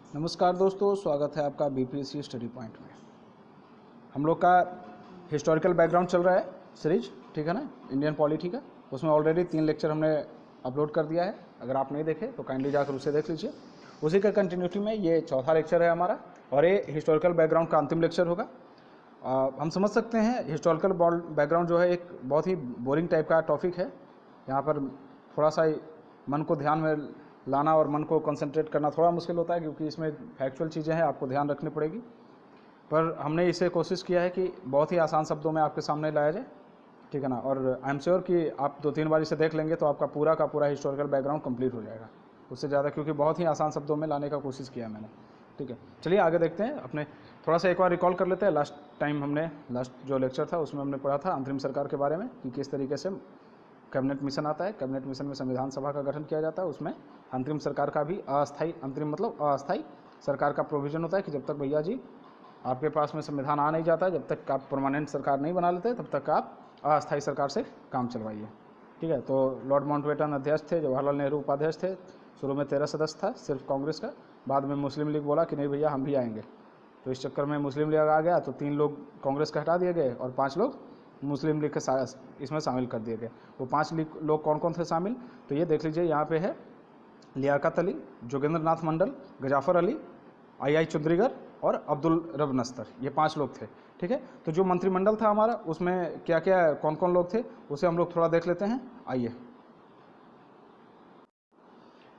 नमस्कार दोस्तों, स्वागत है आपका बीपीएससी स्टडी पॉइंट में। हम लोग का हिस्टोरिकल बैकग्राउंड चल रहा है सीरीज, ठीक है ना, इंडियन पॉलिटी का। उसमें ऑलरेडी 3 लेक्चर हमने अपलोड कर दिया है। अगर आप नहीं देखे तो काइंडली जाकर उसे देख लीजिए। उसी का कंटिन्यूटी में ये चौथा लेक्चर है हमारा, और ये हिस्टोरिकल बैकग्राउंड का अंतिम लेक्चर होगा। हम समझ सकते हैं हिस्टोरिकल बैकग्राउंड जो है एक बहुत ही बोरिंग टाइप का टॉपिक है। यहाँ पर थोड़ा सा मन को ध्यान में लाना और मन को कंसंट्रेट करना थोड़ा मुश्किल होता है, क्योंकि इसमें फैक्चुअल चीज़ें हैं, आपको ध्यान रखनी पड़ेगी। पर हमने इसे कोशिश किया है कि बहुत ही आसान शब्दों में आपके सामने लाया जाए, ठीक है ना। और आई एम श्योर कि आप 2-3 बार इसे देख लेंगे तो आपका पूरा का पूरा हिस्टोरिकल बैकग्राउंड कंप्लीट हो जाएगा, उससे ज़्यादा, क्योंकि बहुत ही आसान शब्दों में लाने का कोशिश किया मैंने, ठीक है। चलिए आगे देखते हैं। अपने थोड़ा सा एक बार रिकॉल कर लेते हैं। लास्ट जो लेक्चर था उसमें हमने पढ़ा था अंतरिम सरकार के बारे में, कि किस तरीके से कैबिनेट मिशन आता है। कैबिनेट मिशन में संविधान सभा का गठन किया जाता है। उसमें अंतरिम सरकार का भी अस्थाई, अंतरिम मतलब अस्थाई सरकार का प्रोविजन होता है कि जब तक भैया जी आपके पास में संविधान आ नहीं जाता, जब तक आप परमानेंट सरकार नहीं बना लेते, तब तक आप अस्थाई सरकार से काम चलवाइए, ठीक है। तो लॉर्ड माउंटबेटन अध्यक्ष थे, जवाहरलाल नेहरू उपाध्यक्ष थे। शुरू में 13 सदस्य था सिर्फ कांग्रेस का। बाद में मुस्लिम लीग बोला कि नहीं भैया हम भी आएंगे, तो इस चक्कर में मुस्लिम लीग आ गया, तो 3 लोग कांग्रेस का हटा दिए गए और 5 लोग मुस्लिम लीग के इसमें शामिल कर दिए गए। वो 5 लोग कौन कौन थे शामिल, तो ये देख लीजिए। यहाँ पे है लियाकत अली, जोगेंद्र नाथ मंडल, गजाफर अली, आई चौधरीगर और अब्दुल रब नस्तर, ये 5 लोग थे, ठीक है। तो जो मंत्रिमंडल था हमारा, उसमें क्या क्या कौन कौन लोग थे उसे हम लोग थोड़ा देख लेते हैं, आइए।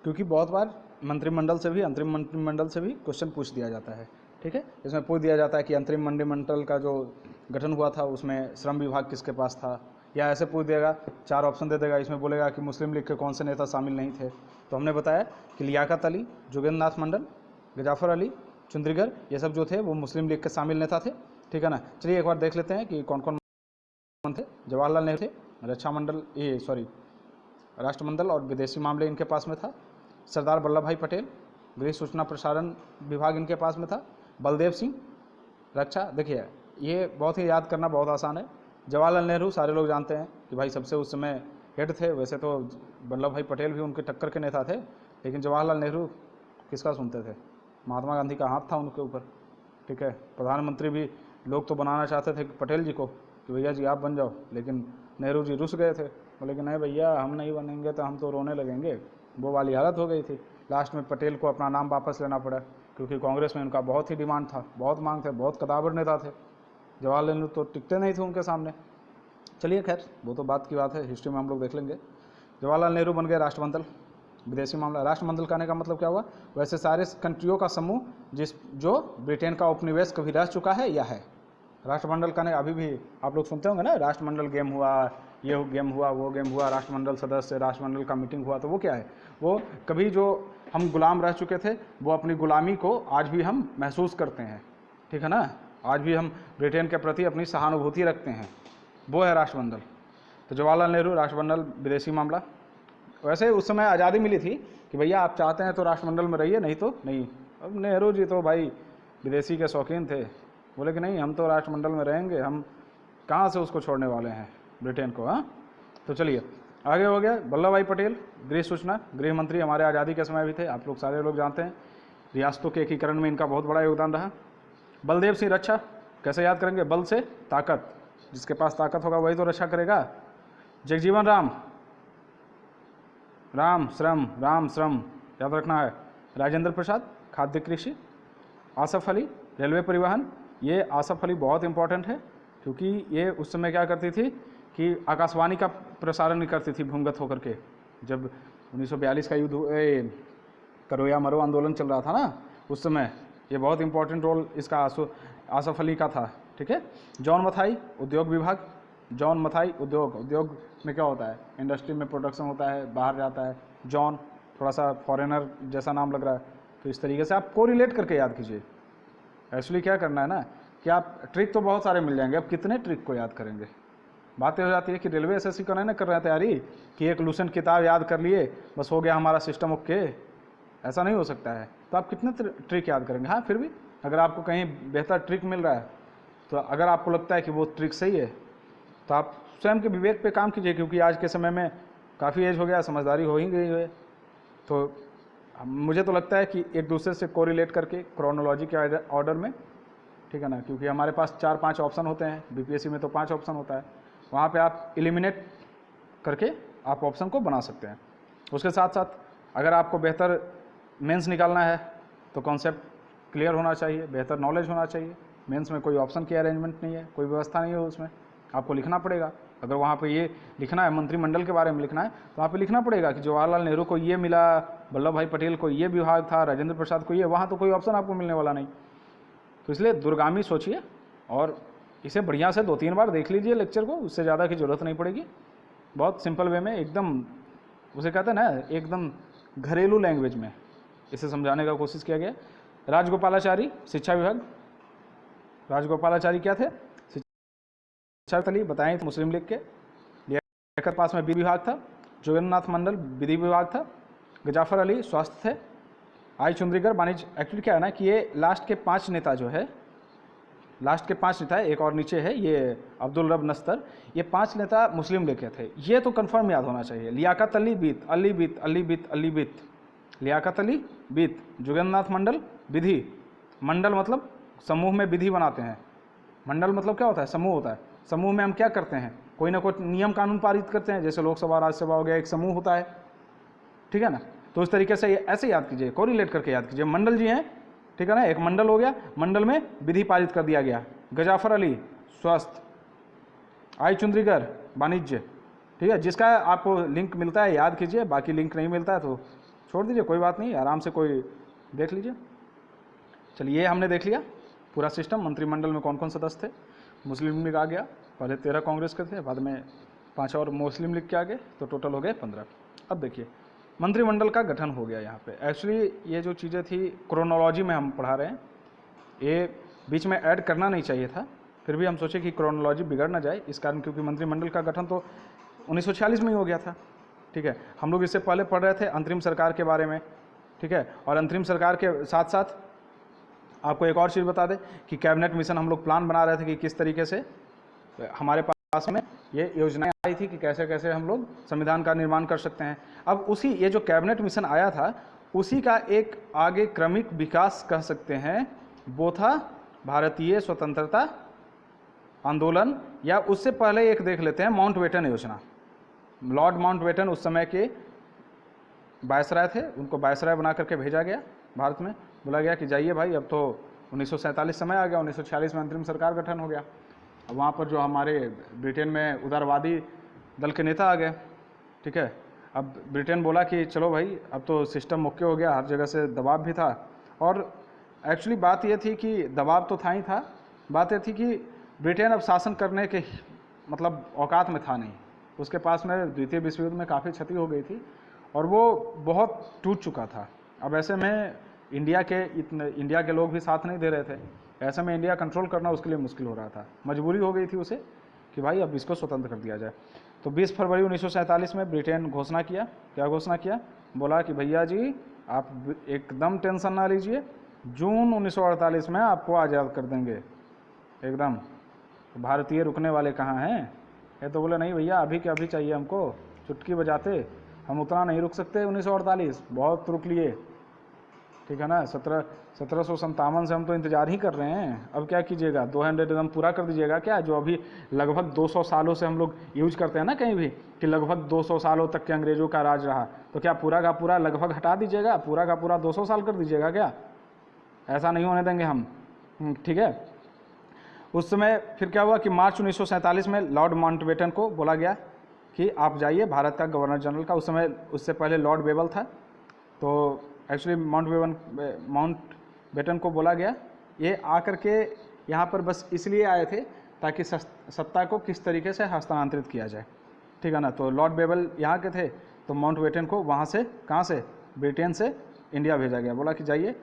क्योंकि बहुत बार मंत्रिमंडल से भी, अंतरिम मंत्रिमंडल से भी क्वेश्चन पूछ दिया जाता है, ठीक है। इसमें पूछ दिया जाता है कि अंतरिम मंत्रिमंडल का जो गठन हुआ था उसमें श्रम विभाग किसके पास था, या ऐसे पूछ देगा, 4 ऑप्शन दे देगा, इसमें बोलेगा कि मुस्लिम लीग के कौन से नेता शामिल नहीं थे। तो हमने बताया कि लियाकत अली, जोगेंद्र नाथ मंडल, गजाफर अली, चुंद्रीगर, ये सब जो थे वो मुस्लिम लीग के शामिल नेता थे, ठीक है ना। चलिए एक बार देख लेते हैं कि कौन कौन थे। जवाहरलाल नेहरू थे, राष्ट्रमंडल और विदेशी मामले इनके पास में था। सरदार वल्लभ भाई पटेल, गृह सूचना प्रसारण विभाग इनके पास में था। बलदेव सिंह, रक्षा। देखिए ये बहुत ही याद करना बहुत आसान है। जवाहरलाल नेहरू सारे लोग जानते हैं कि भाई सबसे उस समय हेड थे। वैसे तो वल्लभ भाई पटेल भी उनके टक्कर के नेता थे, लेकिन जवाहरलाल नेहरू किसका सुनते थे, महात्मा गांधी का हाथ था उनके ऊपर, ठीक है। प्रधानमंत्री भी लोग तो बनाना चाहते थे पटेल जी को कि भैया जी आप बन जाओ, लेकिन नेहरू जी रुस गए थे, बोले कि नहीं भैया हम नहीं बनेंगे तो हम तो रोने लगेंगे। वो वाली हालत हो गई थी। लास्ट में पटेल को अपना नाम वापस लेना पड़ा, क्योंकि कांग्रेस में उनका बहुत ही डिमांड था, बहुत मांग थे, बहुत कदावर नेता थे। जवाहरलाल नेहरू तो टिकते नहीं थे उनके सामने। चलिए खैर वो तो बात की बात है, हिस्ट्री में हम लोग देख लेंगे। जवाहरलाल नेहरू बन गए राष्ट्रमंडल, विदेशी मामला। राष्ट्रमंडल कहने का मतलब क्या हुआ, वैसे सारे कंट्रियों का समूह जो ब्रिटेन का उपनिवेश कभी रह चुका है या है। राष्ट्रमंडल कहने, अभी भी आप लोग सुनते होंगे ना, राष्ट्रमंडल गेम हुआ, ये गेम हुआ, वो गेम हुआ, राष्ट्रमंडल सदस्य, राष्ट्रमंडल का मीटिंग हुआ। तो वो क्या है, वो कभी जो हम गुलाम रह चुके थे, वो अपनी गुलामी को आज भी हम महसूस करते हैं, ठीक है ना। आज भी हम ब्रिटेन के प्रति अपनी सहानुभूति रखते हैं, वो है राष्ट्रमंडल। तो जवाहरलाल नेहरू राष्ट्रमंडल, विदेशी मामला। वैसे उस समय आज़ादी मिली थी कि भैया आप चाहते हैं तो राष्ट्रमंडल में रहिए, नहीं तो नहीं। अब नेहरू जी तो भाई विदेशी के शौकीन थे, बोले कि नहीं हम तो राष्ट्रमंडल में रहेंगे, हम कहाँ से उसको छोड़ने वाले हैं ब्रिटेन को। हाँ, तो चलिए आगे हो गया। वल्लभ भाई पटेल, गृह सूचना, गृह मंत्री, हमारे आज़ादी के समय भी थे, आप लोग सारे लोग जानते हैं। रियासतों के एकीकरण में इनका बहुत बड़ा योगदान रहा। बलदेव सिंह, रक्षा। कैसे याद करेंगे, बल से ताकत, जिसके पास ताकत होगा वही तो रक्षा करेगा। जगजीवन राम, राम श्रम याद रखना है। राजेंद्र प्रसाद, खाद्य कृषि। आसफ अली, रेलवे परिवहन। ये आसफ अली बहुत इंपॉर्टेंट है, क्योंकि ये उस समय क्या करती थी कि आकाशवाणी का प्रसारण करती थी भूमिगत होकर के। जब 1942 का युद्ध, करो मरो आंदोलन चल रहा था ना, उस समय ये बहुत इंपॉर्टेंट रोल इसका आसफ अली का था, ठीक है। जॉन मथाई, उद्योग विभाग। जॉन मथाई, उद्योग में क्या होता है, इंडस्ट्री में प्रोडक्शन होता है, बाहर जाता है। जॉन थोड़ा सा फॉरेनर जैसा नाम लग रहा है, तो इस तरीके से आप को रिलेट करके याद कीजिए। एक्चुअली क्या करना है ना, कि आप ट्रिक तो बहुत सारे मिल जाएंगे, अब कितने ट्रिक को याद करेंगे। बातें हो जाती है कि रेलवे एसएससी का नहीं कर रहे हैं तैयारी, कि एक लूसेंट किताब याद कर लिए बस हो गया हमारा सिस्टम ओके, ऐसा नहीं हो सकता है। तो आप कितने ट्रिक याद करेंगे। हाँ, फिर भी अगर आपको कहीं बेहतर ट्रिक मिल रहा है, तो अगर आपको लगता है कि वो ट्रिक सही है, तो आप स्वयं के विवेक पे काम कीजिए, क्योंकि आज के समय में काफ़ी एज हो गया, समझदारी हो ही गई है। तो मुझे तो लगता है कि एक दूसरे से कोरिलेट करके क्रोनोलॉजी के ऑर्डर में, ठीक है ना, क्योंकि हमारे पास 4-5 ऑप्शन होते हैं, बीपीएससी में तो 5 ऑप्शन होता है, वहाँ पे आप एलिमिनेट करके आप ऑप्शन को बना सकते हैं। उसके साथ साथ अगर आपको बेहतर मेंस निकालना है तो कॉन्सेप्ट क्लियर होना चाहिए, बेहतर नॉलेज होना चाहिए। मेंस में कोई ऑप्शन की अरेंजमेंट नहीं है, कोई व्यवस्था नहीं है उसमें, आपको लिखना पड़ेगा। अगर वहाँ पे ये लिखना है, मंत्रिमंडल के बारे में लिखना है, तो वहाँ पे लिखना पड़ेगा कि जवाहरलाल नेहरू को ये मिला, वल्लभ भाई पटेल को ये विभाग था, राजेंद्र प्रसाद को ये, वहाँ तो कोई ऑप्शन आपको मिलने वाला नहीं। तो इसलिए दूरगामी सोचिए और इसे बढ़िया से 2-3 बार देख लीजिए लेक्चर को, उससे ज़्यादा की ज़रूरत नहीं पड़ेगी। बहुत सिंपल वे में, एकदम उसे कहते हैं ना, एकदम घरेलू लैंग्वेज में इसे समझाने का कोशिश किया गया। राजगोपालाचारी शिक्षा विभाग, राजगोपालाचारी क्या थे? शिक्षा तली बताएं तो मुस्लिम लीग के। लियाकत पास में विधि विभाग था, जोगेंद्रनाथ मंडल विधि विभाग था, गजाफर अली स्वास्थ्य थे, आई चुंद्रीकर वाणिज्य। एक्चुअली क्या है ना कि ये लास्ट के 5 नेता जो है, लास्ट के 5 नेता, एक और नीचे है ये अब्दुल रब नस्तर, ये 5 नेता मुस्लिम लीग के थे। ये तो कंफर्म याद होना चाहिए। लियाकत अली बीत, अली बीत, अली बीत, अली बीत, लियाकत अली बीत, जोगेंद्रनाथ मंडल विधि। मंडल मतलब समूह में विधि बनाते हैं। मंडल मतलब क्या होता है? समूह होता है। समूह में हम क्या करते हैं? कोई ना कोई नियम कानून पारित करते हैं, जैसे लोकसभा राज्यसभा हो गया, एक समूह होता है, ठीक है ना। तो उस तरीके से ऐसे याद कीजिए, कोरिलेट करके याद कीजिए। मंडल जी हैं, ठीक है ना, एक मंडल हो गया, मंडल में विधि पारित कर दिया गया। गजाफर अली स्वास्थ्य, आई चुंद्रीकर वाणिज्य, ठीक है। जिसका आपको लिंक मिलता है याद कीजिए, बाकी लिंक नहीं मिलता है तो छोड़ दीजिए, कोई बात नहीं, आराम से कोई देख लीजिए। चलिए, ये हमने देख लिया पूरा सिस्टम। मंत्रिमंडल में कौन कौन सदस्य थे। मुस्लिम लीग आ गया, पहले 13 कांग्रेस के थे, बाद में 5 और मुस्लिम लीग के आ गए, तो टोटल हो गए 15। अब देखिए मंत्रिमंडल का गठन हो गया यहाँ पे। एक्चुअली ये जो चीज़ें थी क्रोनोलॉजी में हम पढ़ा रहे हैं, ये बीच में ऐड करना नहीं चाहिए था, फिर भी हम सोचे कि क्रोनोलॉजी बिगड़ ना जाए इस कारण, क्योंकि मंत्रिमंडल का गठन तो 1946 में ही हो गया था, ठीक है। हम लोग इससे पहले पढ़ रहे थे अंतरिम सरकार के बारे में, ठीक है। और अंतरिम सरकार के साथ साथ आपको एक और चीज़ बता दें कि कैबिनेट मिशन हम लोग प्लान बना रहे थे कि किस तरीके से हमारे पास में ये योजनाएं आई थी कि कैसे कैसे हम लोग संविधान का निर्माण कर सकते हैं। अब उसी ये जो कैबिनेट मिशन आया था, उसी का एक आगे क्रमिक विकास कह सकते हैं, वो था भारतीय स्वतंत्रता आंदोलन, या उससे पहले एक देख लेते हैं माउंटबेटन योजना। लॉर्ड माउंटबेटन उस समय के वायसराय थे, उनको वायसराय बना करके भेजा गया भारत में, बोला गया कि जाइए भाई, अब तो 1947 समय आ गया, 1946 में अंतरिम सरकार गठन हो गया। अब वहाँ पर जो हमारे ब्रिटेन में उदारवादी दल के नेता आ गए, ठीक है। अब ब्रिटेन बोला कि चलो भाई, अब तो सिस्टम ओके हो गया, हर जगह से दबाव भी था। और एक्चुअली बात यह थी कि दबाव तो था ही था, बात यह थी कि ब्रिटेन अब शासन करने के मतलब औकात में था नहीं, उसके पास में द्वितीय विश्व युद्ध में काफ़ी क्षति हो गई थी और वो बहुत टूट चुका था। अब ऐसे में इंडिया के लोग भी साथ नहीं दे रहे थे, ऐसे में इंडिया कंट्रोल करना उसके लिए मुश्किल हो रहा था। मजबूरी हो गई थी उसे कि भाई अब इसको स्वतंत्र कर दिया जाए। तो 20 फरवरी 1947 में ब्रिटेन घोषणा किया, क्या घोषणा किया? बोला कि भैया जी आप एकदम टेंशन ना लीजिए, जून 1948 में आपको आज़ाद कर देंगे एकदम। तो भारतीय रुकने वाले कहाँ हैं? ये तो बोले नहीं भैया, अभी के अभी चाहिए हमको, चुटकी बजाते, हम उतना नहीं रुक सकते। 1948 बहुत रुक लिए, ठीक है ना। 1757 से हम तो इंतज़ार ही कर रहे हैं, अब क्या कीजिएगा, 200 एकदम पूरा कर दीजिएगा क्या, जो अभी लगभग 200 सालों से हम लोग यूज करते हैं ना कहीं भी कि लगभग 200 सालों तक के अंग्रेज़ों का राज रहा, तो क्या पूरा का पूरा लगभग हटा दीजिएगा, पूरा का पूरा 200 साल कर दीजिएगा क्या? ऐसा नहीं होने देंगे हम, ठीक है। उस समय फिर क्या हुआ कि मार्च 1947 में लॉर्ड माउंटबेटन को बोला गया कि आप जाइए, भारत का गवर्नर जनरल का, उस समय उससे पहले लॉर्ड बेबल था, तो एक्चुअली माउंटबेटन को बोला गया, ये आकर के यहाँ पर बस इसलिए आए थे ताकि सत्ता को किस तरीके से हस्तांतरित किया जाए, ठीक है ना। तो लॉर्ड बेबल यहाँ के थे, तो माउंटबेटन को वहाँ से, कहाँ से, ब्रिटेन से इंडिया भेजा गया, बोला कि जाइए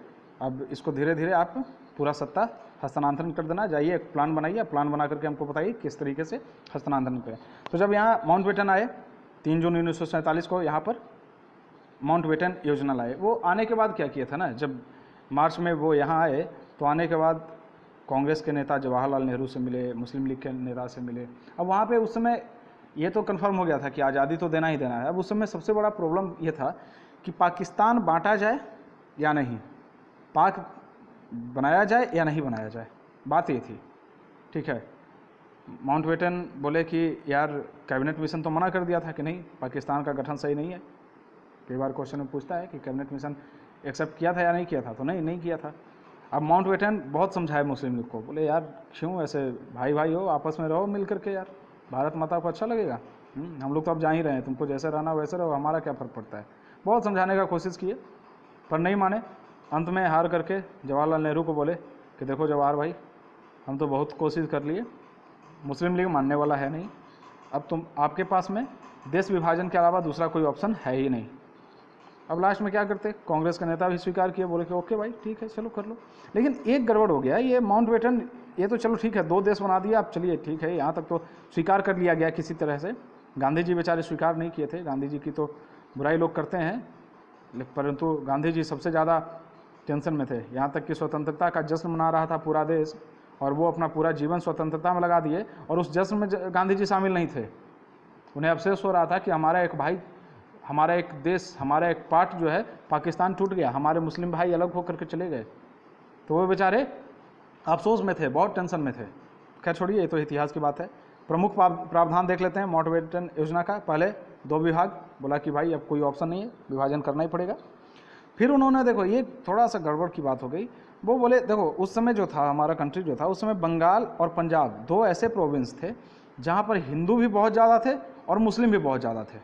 अब इसको धीरे धीरे आप पूरा सत्ता हस्तांतरण कर देना, जाइए एक प्लान बनाइए, प्लान बना करके हमको बताइए किस तरीके से हस्तांतरण करें। तो जब यहाँ माउंटबेटन आए 3 जून 1947 को यहाँ पर माउंटबेटन योजना लाए। वो आने के बाद क्या किया था ना, जब मार्च में वो यहाँ आए तो आने के बाद कांग्रेस के नेता जवाहरलाल नेहरू से मिले, मुस्लिम लीग के नेता से मिले। अब वहाँ पे उस समय ये तो कंफर्म हो गया था कि आज़ादी तो देना ही देना है। अब उस समय सबसे बड़ा प्रॉब्लम ये था कि पाकिस्तान बांटा जाए या नहीं, पाक बनाया जाए या नहीं बनाया जाए, बात ये थी। ठीक है, माउंटबेटन बोले कि यार कैबिनेट मिशन तो मना कर दिया था कि नहीं, पाकिस्तान का गठन सही नहीं है। कई बार क्वेश्चन में पूछता है कि कैबिनेट मिशन एक्सेप्ट किया था या नहीं किया था, तो नहीं किया था। अब माउंटबेटन बहुत समझाए मुस्लिम लीग को, बोले यार क्यों ऐसे, भाई भाई हो, आपस में रहो मिल करके, यार भारत माता को अच्छा लगेगा, हम लोग तो अब जा ही रहे हैं, तुमको जैसे रहना वैसे रहो, हमारा क्या फ़र्क पड़ता है। बहुत समझाने का कोशिश किए पर नहीं माने। अंत में हार करके जवाहरलाल नेहरू को बोले कि देखो जवाहर भाई, हम तो बहुत कोशिश कर लिए, मुस्लिम लीग मानने वाला है नहीं, अब आपके पास में देश विभाजन के अलावा दूसरा कोई ऑप्शन है ही नहीं। अब लास्ट में क्या करते, कांग्रेस के नेता भी स्वीकार किए, बोले कि ओके भाई ठीक है चलो कर लो। लेकिन एक गड़बड़ हो गया, ये माउंटबेटन, ये तो चलो ठीक है 2 देश बना दिया, अब चलिए ठीक है, यहाँ तक तो स्वीकार कर लिया गया किसी तरह से। गांधी जी बेचारे स्वीकार नहीं किए थे, गांधी जी की तो बुराई लोग करते हैं, परंतु गांधी जी सबसे ज़्यादा टेंशन में थे। यहाँ तक कि स्वतंत्रता का जश्न मना रहा था पूरा देश, और वो अपना पूरा जीवन स्वतंत्रता में लगा दिए, और उस जश्न में गांधी जी शामिल नहीं थे। उन्हें अफसोस हो रहा था कि हमारा एक भाई, हमारा एक देश, हमारा एक पार्ट जो है पाकिस्तान टूट गया, हमारे मुस्लिम भाई अलग होकर के चले गए, तो वो बेचारे अफसोस में थे, बहुत टेंशन में थे। खैर छोड़िए, ये तो इतिहास की बात है। प्रमुख प्रावधान देख लेते हैं माउंटबेटन योजना का। पहले 2 विभाग, बोला कि भाई अब कोई ऑप्शन नहीं है, विभाजन करना ही पड़ेगा। फिर उन्होंने, देखो ये थोड़ा सा गड़बड़ की बात हो गई, वो बोले देखो उस समय जो था हमारा कंट्री जो था, उस समय बंगाल और पंजाब 2 ऐसे प्रोविंस थे जहाँ पर हिंदू भी बहुत ज़्यादा थे और मुस्लिम भी बहुत ज़्यादा थे।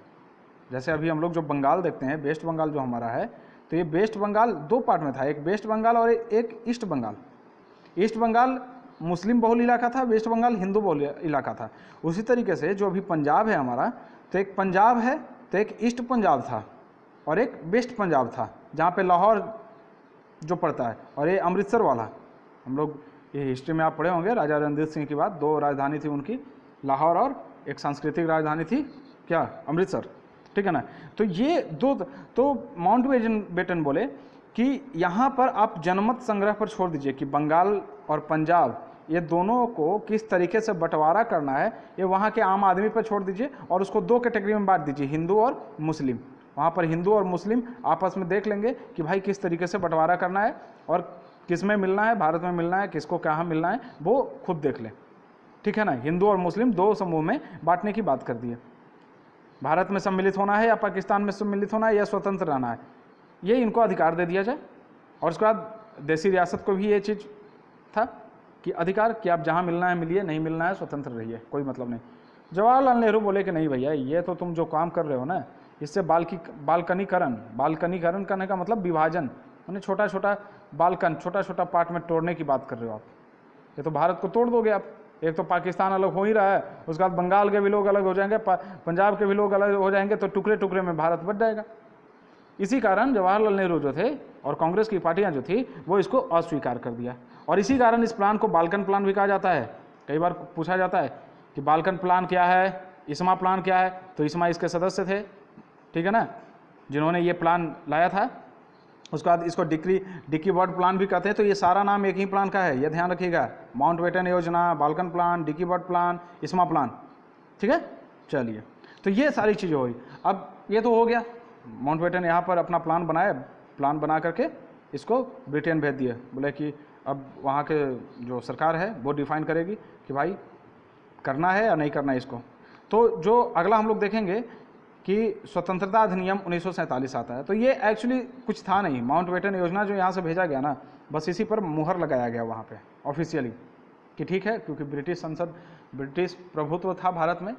जैसे अभी हम लोग जो बंगाल देखते हैं, वेस्ट बंगाल जो हमारा है, तो ये वेस्ट बंगाल 2 पार्ट में था, एक वेस्ट बंगाल और एक ईस्ट बंगाल। ईस्ट बंगाल मुस्लिम बहुल इलाका था, वेस्ट बंगाल हिंदू बहुल इलाका था। उसी तरीके से जो अभी पंजाब है हमारा, तो एक पंजाब है, तो एक ईस्ट पंजाब था और एक वेस्ट पंजाब था, जहाँ पे लाहौर जो पड़ता है, और ये अमृतसर वाला। हम लोग ये हिस्ट्री में आप पढ़े होंगे, राजा रणजीत सिंह की बात, 2 राजधानी थी उनकी, लाहौर और एक सांस्कृतिक राजधानी थी क्या, अमृतसर, ठीक है ना। तो ये 2, तो माउंटबेटन बोले कि यहाँ पर आप जनमत संग्रह पर छोड़ दीजिए कि बंगाल और पंजाब ये दोनों को किस तरीके से बंटवारा करना है, ये वहाँ के आम आदमी पर छोड़ दीजिए, और उसको 2 कैटेगरी में बांट दीजिए, हिंदू और मुस्लिम। वहाँ पर हिंदू और मुस्लिम आपस में देख लेंगे कि भाई किस तरीके से बंटवारा करना है और किस में मिलना है, भारत में मिलना है, किसको कहाँ मिलना है, वो खुद देख लें, ठीक है ना। हिंदू और मुस्लिम 2 समूह में बांटने की बात कर दी है। भारत में सम्मिलित होना है या पाकिस्तान में सम्मिलित होना है या स्वतंत्र रहना है, ये इनको अधिकार दे दिया जाए। और उसके बाद देसी रियासत को भी ये चीज़ था कि अधिकार कि आप जहाँ मिलना है मिलिए, नहीं मिलना है स्वतंत्र रहिए, कोई मतलब नहीं। जवाहरलाल नेहरू बोले कि नहीं भैया, ये तो तुम जो काम कर रहे हो ना, इससे बालकनीकरण करने का मतलब विभाजन, उन्हें छोटा छोटा छोटा छोटा पार्ट में तोड़ने की बात कर रहे हो आप। ये तो भारत को तोड़ दोगे आप। एक तो पाकिस्तान अलग हो ही रहा है, उसके बाद बंगाल के भी लोग अलग हो जाएंगे, पंजाब के भी लोग अलग हो जाएंगे, तो टुकड़े टुकड़े में भारत बच जाएगा। इसी कारण जवाहरलाल नेहरू जो थे और कांग्रेस की पार्टियां जो थी, वो इसको अस्वीकार कर दिया। और इसी कारण इस प्लान को बाल्कन प्लान भी कहा जाता है। कई बार पूछा जाता है कि बाल्कन प्लान क्या है, इस्मा प्लान क्या है, तो इस्मा इसके सदस्य थे, ठीक है ना, जिन्होंने ये प्लान लाया था। उसके बाद इसको डिकी बर्ड प्लान भी कहते हैं। तो ये सारा नाम एक ही प्लान का है, ये ध्यान रखिएगा, माउंटबेटन योजना, Balkan plan, Dickie Bird plan, इस्मा प्लान, ठीक है। चलिए, तो ये सारी चीज़ें हुई। अब ये तो हो गया, माउंटबेटन यहाँ पर अपना प्लान बनाए, प्लान बना करके इसको ब्रिटेन भेज दिए, बोले कि अब वहाँ के जो सरकार है वो डिफाइन करेगी कि भाई करना है या नहीं करना है इसको। तो जो अगला हम लोग देखेंगे कि स्वतंत्रता अधिनियम 1947 आता है। तो ये एक्चुअली कुछ था नहीं, माउंटबेटन योजना जो यहाँ से भेजा गया ना, बस इसी पर मुहर लगाया गया वहाँ पे ऑफिशियली कि ठीक है, क्योंकि ब्रिटिश संसद, ब्रिटिश प्रभुत्व था भारत में,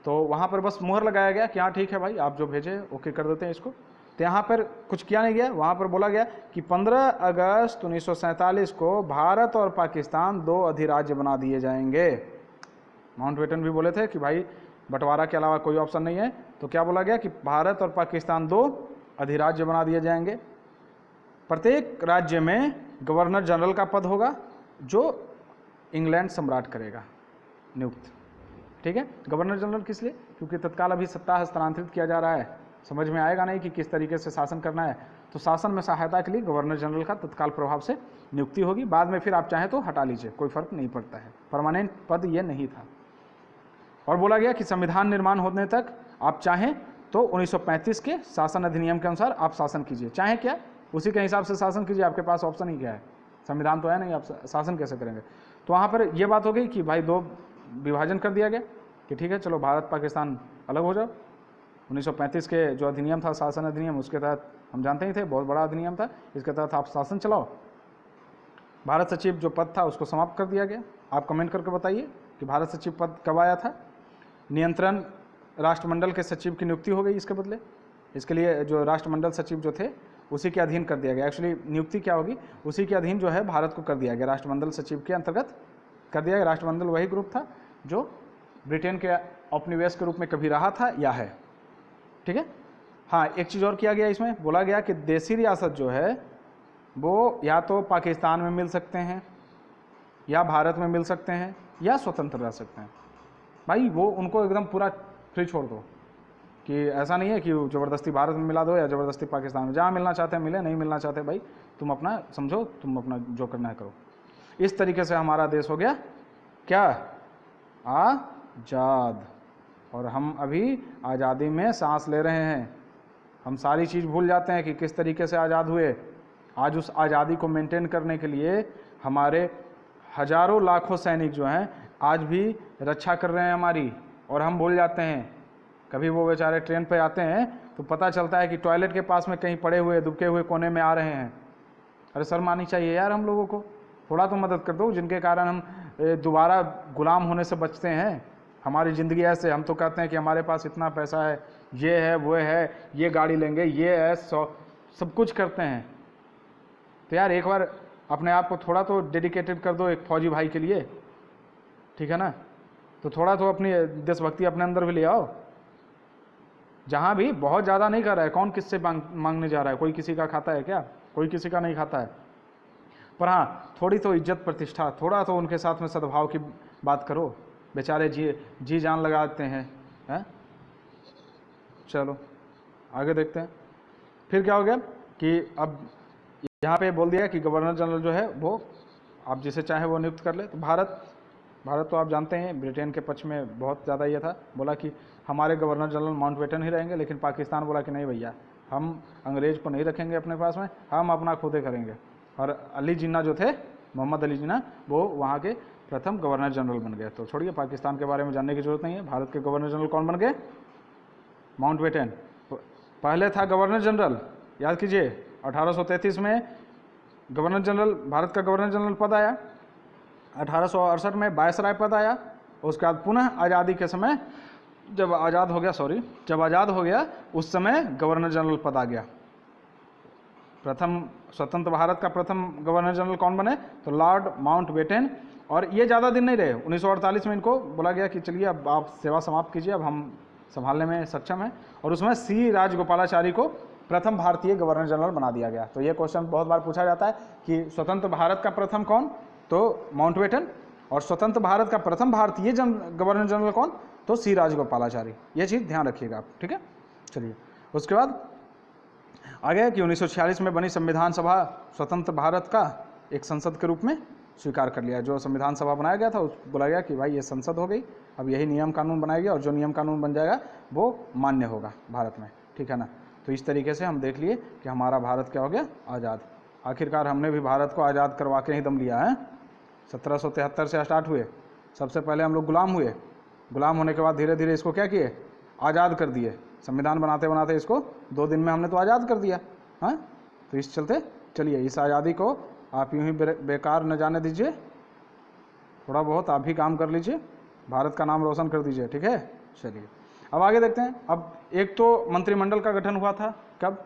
तो वहाँ पर बस मुहर लगाया गया कि हाँ ठीक है भाई, आप जो भेजे ओके कर देते हैं इसको। तो यहाँ पर कुछ किया नहीं गया, वहाँ पर बोला गया कि 15 अगस्त 1947 को भारत और पाकिस्तान 2 अधिराज्य बना दिए जाएंगे। माउंटबेटन भी बोले थे कि भाई बंटवारा के अलावा कोई ऑप्शन नहीं है, तो क्या बोला गया कि भारत और पाकिस्तान 2 अधिराज्य बना दिए जाएंगे। प्रत्येक राज्य में गवर्नर जनरल का पद होगा, जो इंग्लैंड सम्राट करेगा नियुक्त, ठीक है। गवर्नर जनरल किस लिए, क्योंकि तत्काल अभी सत्ता हस्तांतरित किया जा रहा है, समझ में आएगा नहीं कि किस तरीके से शासन करना है, तो शासन में सहायता के लिए गवर्नर जनरल का तत्काल प्रभाव से नियुक्ति होगी। बाद में फिर आप चाहें तो हटा लीजिए, कोई फर्क नहीं पड़ता है, परमानेंट पद ये नहीं था। और बोला गया कि संविधान निर्माण होने तक आप चाहें तो 1935 के शासन अधिनियम के अनुसार आप शासन कीजिए, चाहे क्या उसी के हिसाब से शासन कीजिए, आपके पास ऑप्शन ही क्या है, संविधान तो है नहीं, आप शासन कैसे करेंगे। तो वहाँ पर ये बात हो गई कि भाई 2 विभाजन कर दिया गया कि ठीक है चलो भारत पाकिस्तान अलग हो जाओ। 1935 के जो अधिनियम था शासन अधिनियम, उसके तहत हम जानते ही थे बहुत बड़ा अधिनियम था, इसके तहत आप शासन चलाओ। भारत सचिव जो पद था उसको समाप्त कर दिया गया। आप कमेंट करके बताइए कि भारत सचिव पद कब आया था। नियंत्रण राष्ट्रमंडल के सचिव की नियुक्ति हो गई इसके बदले, इसके लिए जो राष्ट्रमंडल सचिव जो थे उसी के अधीन कर दिया गया। एक्चुअली नियुक्ति क्या होगी, उसी के अधीन जो है भारत को कर दिया गया, राष्ट्रमंडल सचिव के अंतर्गत कर दिया गया। राष्ट्रमंडल वही ग्रुप था जो ब्रिटेन के औपनिवेश के रूप में कभी रहा था या है, ठीक है। हाँ, एक चीज़ और किया गया इसमें, बोला गया कि देशी रियासत जो है वो या तो पाकिस्तान में मिल सकते हैं या भारत में मिल सकते हैं या स्वतंत्र रह सकते हैं। भाई वो उनको एकदम पूरा फ्री छोड़ दो कि ऐसा नहीं है कि ज़बरदस्ती भारत में मिला दो या ज़बरदस्ती पाकिस्तान में, जहाँ मिलना चाहते हैं मिले, नहीं मिलना चाहते भाई तुम अपना समझो, तुम अपना जो करना है करो। इस तरीके से हमारा देश हो गया क्या, आज़ाद। और हम अभी आज़ादी में सांस ले रहे हैं। हम सारी चीज़ भूल जाते हैं कि किस तरीके से आज़ाद हुए। आज उस आज़ादी को मेंटेन करने के लिए हमारे हजारों लाखों सैनिक जो हैं आज भी रक्षा कर रहे हैं हमारी, और हम भूल जाते हैं। कभी वो बेचारे ट्रेन पे आते हैं तो पता चलता है कि टॉयलेट के पास में कहीं पड़े हुए दुबके हुए कोने में आ रहे हैं। अरे शर्म आनी चाहिए यार, हम लोगों को थोड़ा तो मदद कर दो, जिनके कारण हम दोबारा गुलाम होने से बचते हैं। हमारी ज़िंदगी ऐसे, हम तो कहते हैं कि हमारे पास इतना पैसा है, ये है वो है, ये गाड़ी लेंगे, ये है, सब कुछ करते हैं। तो यार एक बार अपने आप को थोड़ा तो डेडिकेटेड कर दो एक फौजी भाई के लिए, ठीक है ना। तो थोड़ा तो अपनी देशभक्ति अपने अंदर भी ले आओ। जहाँ भी बहुत ज़्यादा नहीं कर रहा है, कौन किससे मांगने जा रहा है, कोई किसी का खाता है क्या, कोई किसी का नहीं खाता है। पर हाँ, थोड़ी तो इज्जत प्रतिष्ठा, थोड़ा तो उनके साथ में सद्भाव की बात करो। बेचारे जी जान लगाते हैं। चलो आगे देखते हैं। फिर क्या हो गया कि अब यहाँ पे बोल दिया कि गवर्नर जनरल जो है वो आप जिसे चाहे वो नियुक्त कर ले। तो भारत तो आप जानते हैं ब्रिटेन के पक्ष में बहुत ज़्यादा ये था, बोला कि हमारे गवर्नर जनरल माउंटबेटन ही रहेंगे। लेकिन पाकिस्तान बोला कि नहीं भैया, हम अंग्रेज़ को नहीं रखेंगे अपने पास में, हम अपना खुद करेंगे। और अली जिन्ना जो थे, मोहम्मद अली जिन्ना, वो वहाँ के प्रथम गवर्नर जनरल बन गए। तो छोड़िए, पाकिस्तान के बारे में जानने की जरूरत नहीं है। भारत के गवर्नर जनरल कौन बन गए, माउंटबेटन। पहले था गवर्नर जनरल, याद कीजिए 1833 में गवर्नर जनरल, भारत का गवर्नर जनरल पद आया। 1868 में वायसराय पद आया। उसके बाद पुनः आज़ादी के समय जब आज़ाद हो गया उस समय गवर्नर जनरल पद आ गया। प्रथम स्वतंत्र भारत का प्रथम गवर्नर जनरल कौन बने, तो लॉर्ड माउंटबेटन। और ये ज़्यादा दिन नहीं रहे, 1948 में इनको बोला गया कि चलिए अब आप सेवा समाप्त कीजिए, अब हम संभालने में सक्षम हैं। और उसमें सी राजगोपालाचारी को प्रथम भारतीय गवर्नर जनरल बना दिया गया। तो ये क्वेश्चन बहुत बार पूछा जाता है कि स्वतंत्र भारत का प्रथम कौन, तो माउंटबेटन। और स्वतंत्र भारत का प्रथम भारतीय गवर्नर जनरल कौन, तो सी राजगोपालाचारी। ये चीज़ ध्यान रखिएगा आप, ठीक है। चलिए उसके बाद आगे कि 1946 में बनी संविधान सभा स्वतंत्र भारत का एक संसद के रूप में स्वीकार कर लिया। जो संविधान सभा बनाया गया था उस बोला गया कि भाई ये संसद हो गई, अब यही नियम कानून बनाएगी और जो नियम कानून बन जाएगा वो मान्य होगा भारत में, ठीक है ना। तो इस तरीके से हम देख लिए कि हमारा भारत क्या हो गया, आज़ाद। आखिरकार हमने भी भारत को आज़ाद करवा के ही दम लिया है। 1773 से स्टार्ट हुए, सबसे पहले हम लोग गुलाम हुए, गुलाम होने के बाद धीरे धीरे इसको क्या किए, आज़ाद कर दिए। संविधान बनाते बनाते इसको 2 दिन में हमने तो आज़ाद कर दिया। हाँ, तो इस चलते चलिए इस आज़ादी को आप यूँ ही बेकार न जाने दीजिए, थोड़ा बहुत आप भी काम कर लीजिए, भारत का नाम रोशन कर दीजिए, ठीक है। चलिए अब आगे देखते हैं। अब एक तो मंत्रिमंडल का गठन हुआ था, कब,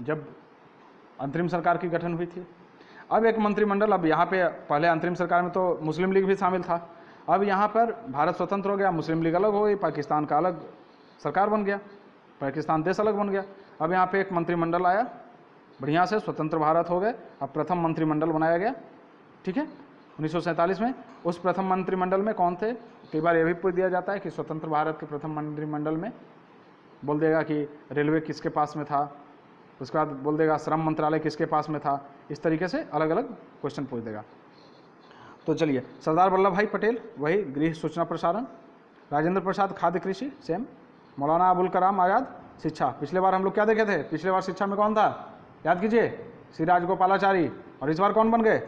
जब अंतरिम सरकार की गठन हुई थी। अब एक मंत्रिमंडल, अब यहाँ पे पहले अंतरिम सरकार में तो मुस्लिम लीग भी शामिल था। अब यहाँ पर भारत स्वतंत्र हो गया, मुस्लिम लीग अलग हो गई, पाकिस्तान का अलग सरकार बन गया, पाकिस्तान देश अलग बन गया। अब यहाँ पे एक मंत्रिमंडल आया, बढ़िया से स्वतंत्र भारत हो गए। अब प्रथम मंत्रिमंडल बनाया गया, ठीक है, 1947 में। उस प्रथम मंत्रिमंडल में कौन थे, कई बार यह भी पूछ दिया जाता है कि स्वतंत्र भारत के प्रथम मंत्रिमंडल में बोल देगा कि रेलवे किसके पास में था, उसके बाद बोल देगा श्रम मंत्रालय किसके पास में था। इस तरीके से अलग अलग क्वेश्चन पूछ देगा। तो चलिए, सरदार वल्लभ भाई पटेल वही गृह सूचना प्रसारण, राजेंद्र प्रसाद खाद्य कृषि सेम, मौलाना अबुल कलाम आज़ाद शिक्षा। पिछले बार हम लोग क्या देखे थे? पिछले बार शिक्षा में कौन था? याद कीजिए, श्री राजगोपालाचारी। और इस बार कौन बन गए?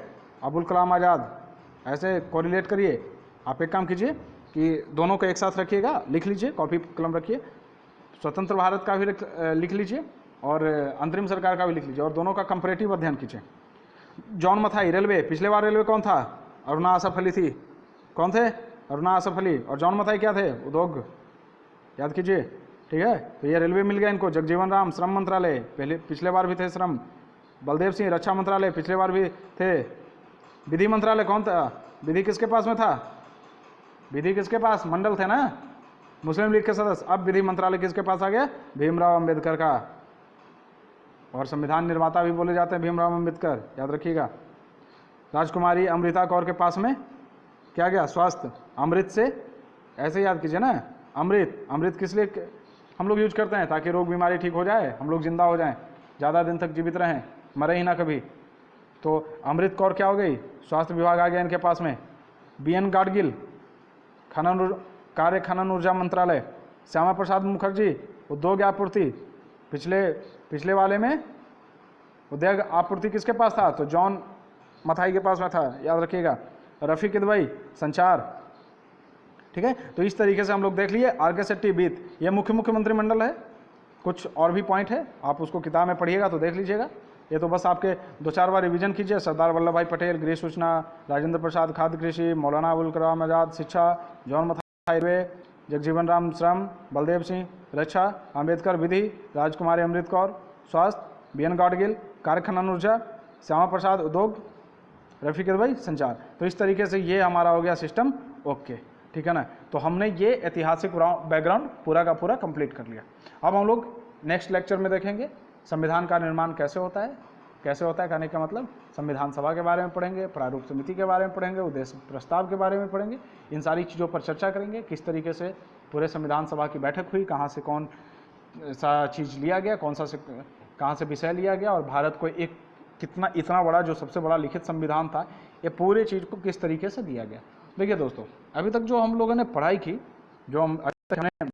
अबुल कलाम आज़ाद। ऐसे कोरिलेट करिए। आप एक काम कीजिए कि दोनों को एक साथ रखिएगा, लिख लीजिए, कॉपी कलम रखिए, स्वतंत्र भारत का भी लिख लीजिए और अंतरिम सरकार का भी लिख लीजिए, और दोनों का कंपैरेटिव अध्ययन कीजिए। John Mathai, railway. पिछले बार रेलवे कौन था? अरुणा आसफ अली थी। कौन थे? अरुणा आसफ अली। और जॉन मथाई क्या थे? उद्योग। याद कीजिए, ठीक है। तो ये रेलवे मिल गया इनको। जगजीवन राम, श्रम मंत्रालय, पहले पिछले बार भी थे श्रम। बलदेव सिंह, रक्षा मंत्रालय, पिछले बार भी थे। विधि मंत्रालय कौन था? विधि किसके पास में था? विधि किसके पास? मंडल थे ना, मुस्लिम लीग के सदस्य। अब विधि मंत्रालय किसके पास आ गया? भीमराव अंबेडकर का। और संविधान निर्माता भी बोले जाते हैं भीमराव अंबेडकर, याद रखिएगा। राजकुमारी अमृता कौर के पास में क्या गया? स्वास्थ्य। अमृत से ऐसे याद कीजिए ना, अमृत। अमृत किस लिए हम लोग यूज करते हैं? ताकि रोग बीमारी ठीक हो जाए, हम लोग जिंदा हो जाएं, ज़्यादा दिन तक जीवित रहें, मरे ही ना कभी। तो अमृत कौर क्या हो गई? स्वास्थ्य विभाग आ गया इनके पास में। BN गाडगिल, खनन ऊर्जा मंत्रालय। श्यामा प्रसाद मुखर्जी, उद्योग आपूर्ति। पिछले वाले में उद्योग आपूर्ति किसके पास था? तो जॉन मथाई के पास में था, याद रखिएगा। रफ़ीक इदवई, संचार। ठीक है, तो इस तरीके से हम लोग देख लिए। RK शेट्टी, वित्त। ये मुख्य मंत्रिमंडल है। कुछ और भी पॉइंट है, आप उसको किताब में पढ़िएगा तो देख लीजिएगा। ये तो बस आपके 2-4 बार रिवीजन कीजिए। सरदार वल्लभ भाई पटेल, गृह सूचना, राजेंद्र प्रसाद खाद्य कृषि, मौलाना अबुल कलाम आज़ाद शिक्षा, जॉन मथाई रेलवे, जगजीवन राम श्रम, बलदेव सिंह रक्षा, अंबेडकर विधि, राजकुमारी अमृत कौर स्वास्थ्य, BN गाडगिल खनन ऊर्जा, श्यामा प्रसाद उद्योग, रफ़ीक इदवई संचार। तो इस तरीके से ये हमारा हो गया सिस्टम। ओके, ठीक है ना। तो हमने ये ऐतिहासिक बैकग्राउंड पूरा का पूरा कंप्लीट कर लिया। अब हम लोग नेक्स्ट लेक्चर में देखेंगे संविधान का निर्माण कैसे होता है। कैसे होता है कहने का मतलब संविधान सभा के बारे में पढ़ेंगे, प्रारूप समिति के बारे में पढ़ेंगे, उद्देश्य प्रस्ताव के बारे में पढ़ेंगे। इन सारी चीज़ों पर चर्चा करेंगे, किस तरीके से पूरे संविधान सभा की बैठक हुई, कहाँ से कौन सा चीज़ लिया गया, कहाँ से विषय लिया गया, और भारत को एक इतना बड़ा जो सबसे बड़ा लिखित संविधान था, ये पूरे चीज़ को किस तरीके से दिया गया। देखिए दोस्तों, अभी तक जो हम लोगों ने पढ़ाई की, जो हम अभी तक हमने